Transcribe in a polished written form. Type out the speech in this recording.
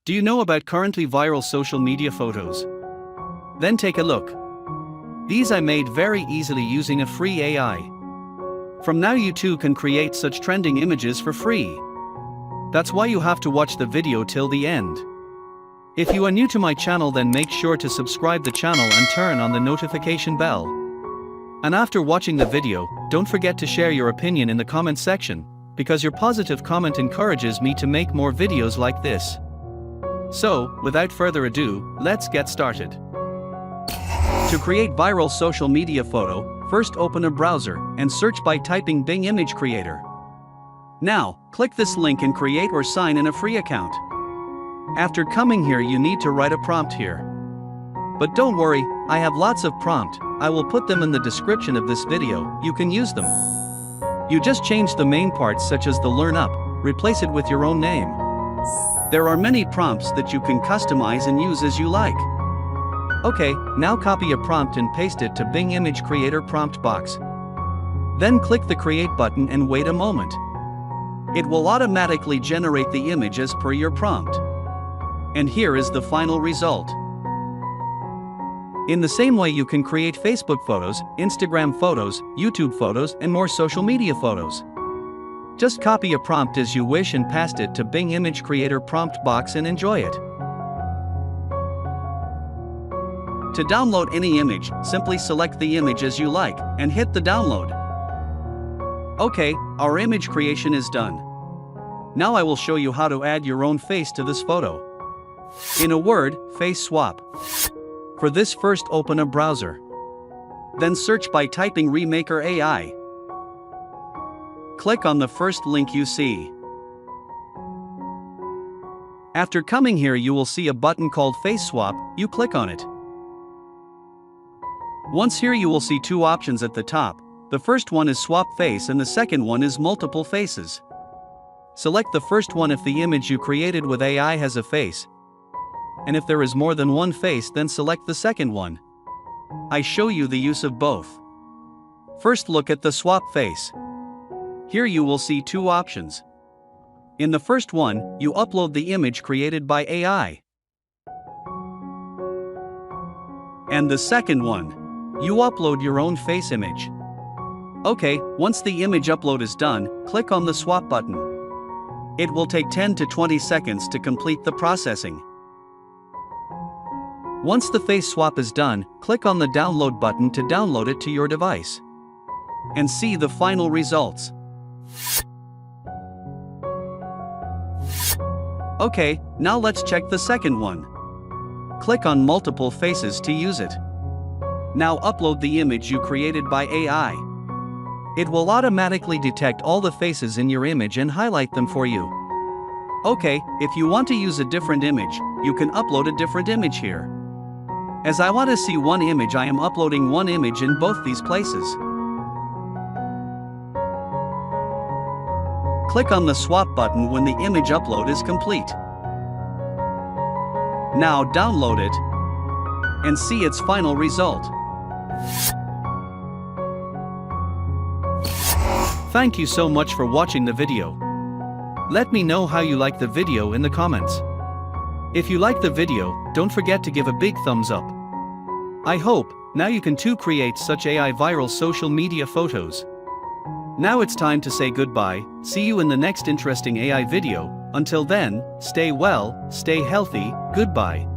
Do you know about currently viral social media photos? Then take a look. These I made very easily using a free AI. From now you too can create such trending images for free. That's why you have to watch the video till the end. If you are new to my channel, then make sure to subscribe the channel and turn on the notification bell. And after watching the video, don't forget to share your opinion in the comment section, because your positive comment encourages me to make more videos like this. So, without further ado, let's get started. To create viral social media photo, first open a browser and search by typing Bing Image Creator. Now, click this link and create or sign in a free account. After coming here, you need to write a prompt here. But don't worry, I have lots of prompt. I will put them in the description of this video, you can use them. You just change the main parts such as the learn up, replace it with your own name. There are many prompts that you can customize and use as you like. Okay, now copy a prompt and paste it to Bing Image Creator prompt box. Then click the create button and wait a moment. It will automatically generate the image as per your prompt. And here is the final result. In the same way you can create Facebook photos, Instagram photos, YouTube photos, and more social media photos. Just copy a prompt as you wish and paste it to Bing Image Creator prompt box and enjoy it. To download any image, simply select the image as you like, and hit the download. Okay, our image creation is done. Now I will show you how to add your own face to this photo. In a word, face swap. For this, first open a browser. Then search by typing Remaker AI. Click on the first link you see. After coming here, you will see a button called Face Swap, you click on it. Once here you will see two options at the top. The first one is swap face and the second one is multiple faces. Select the first one if the image you created with AI has a face. And if there is more than one face, then select the second one. I show you the use of both. First, look at the swap face. Here you will see two options. In the first one, you upload the image created by AI. And the second one, you upload your own face image. Okay, once the image upload is done, click on the swap button. It will take 10 to 20 seconds to complete the processing. Once the face swap is done, click on the download button to download it to your device. And see the final results. Okay, now let's check the second one. Click on multiple faces to use it. Now upload the image you created by AI. It will automatically detect all the faces in your image and highlight them for you. Okay, if you want to use a different image, you can upload a different image here. As I want to see one image, I am uploading one image in both these places. Click on the swap button when the image upload is complete. Now download it and see its final result. Thank you so much for watching the video. Let me know how you like the video in the comments. If you like the video, don't forget to give a big thumbs up. I hope now you can too create such AI viral social media photos. Now it's time to say goodbye. See you in the next interesting AI video. Until then, stay well, stay healthy, goodbye.